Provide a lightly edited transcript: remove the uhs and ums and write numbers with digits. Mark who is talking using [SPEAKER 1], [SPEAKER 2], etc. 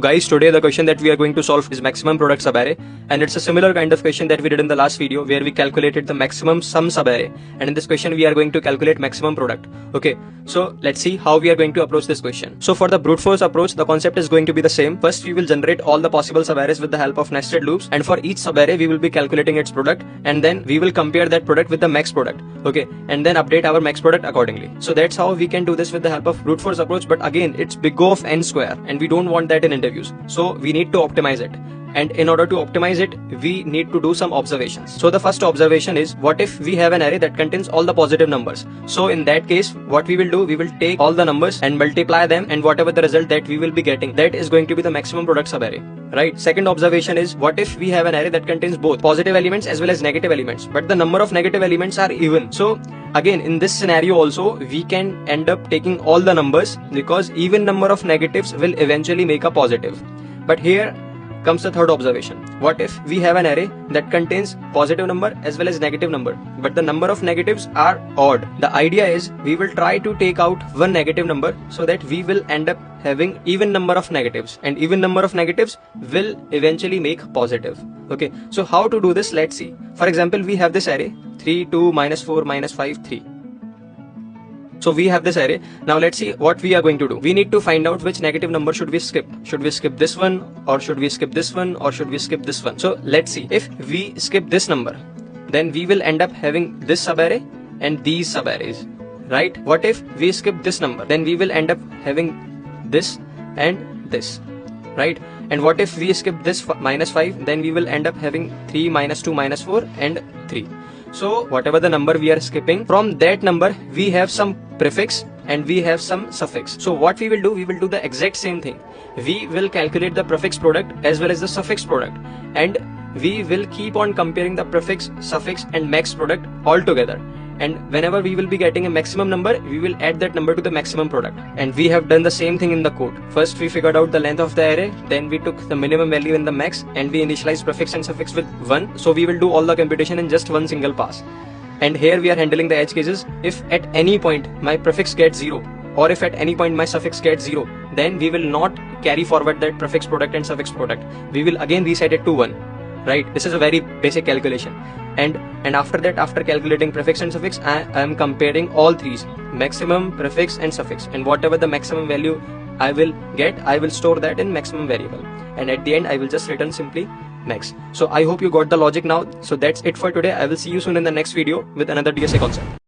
[SPEAKER 1] Guys, today the question that we are going to solve is maximum product subarray, and it's a similar kind of question that we did in the last video where we calculated the maximum sum subarray, and in this question we are going to calculate maximum product. Okay, so let's see how we are going to approach this question. So for the brute force approach, the concept is going to be the same. First we will generate all the possible subarrays with the help of nested loops, and for each subarray we will be calculating its product, and then we will compare that product with the max product. Okay, and then update our max product accordingly. So that's how we can do this with the help of brute force approach, but again it's big O of n square and we don't want that in interviews. So we need to optimize it. And in order to optimize it, we need to do some observations. So the first observation is, what if we have an array that contains all the positive numbers? So in that case, what we will do, we will take all the numbers and multiply them, and whatever the result that we will be getting, that is going to be the maximum product subarray, right? Second observation is, what if we have an array that contains both positive elements as well as negative elements, but the number of negative elements are even? So again, in this scenario also, we can end up taking all the numbers, because even number of negatives will eventually make a positive. But here comes the third observation. What if we have an array that contains positive number as well as negative number, but the number of negatives are odd? The idea is, we will try to take out one negative number so that we will end up having even number of negatives, and even number of negatives will eventually make positive. Okay, so how to do this? Let's see. For example, we have this array 3, 2, -4, -5, 3. So we have this array. Now let's see what we are going to do. We need to find out which negative number should we skip. Should we skip this one, or should we skip this one, or should we skip this one? So let's see. If we skip this number, then we will end up having this subarray and these subarrays, right? What if we skip this number? Then we will end up having this and this, right? And what if we skip this -5? Then we will end up having 3, -2, -4 and 3. So whatever the number we are skipping, from that number we have some prefix and we have some suffix. So what we will do, we will do the exact same thing. We will calculate the prefix product as well as the suffix product, and we will keep on comparing the prefix, suffix and max product all together. And whenever we will be getting a maximum number, we will add that number to the maximum product. And we have done the same thing in the code. First we figured out the length of the array, then we took the minimum value in the max, and we initialized prefix and suffix with 1. So we will do all the computation in just one single pass. And here we are handling the edge cases. If at any point my prefix gets 0, or if at any point my suffix gets 0, then we will not carry forward that prefix product and suffix product. We will again reset it to 1. Right? This is a very basic calculation. And after that, after calculating prefix and suffix, I am comparing all threes: maximum, prefix and suffix, and whatever the maximum value I will get, I will store that in maximum variable, and at the end I will just return simply max. So I hope you got the logic now. So that's it for today. I will see you soon in the next video with another DSA concept.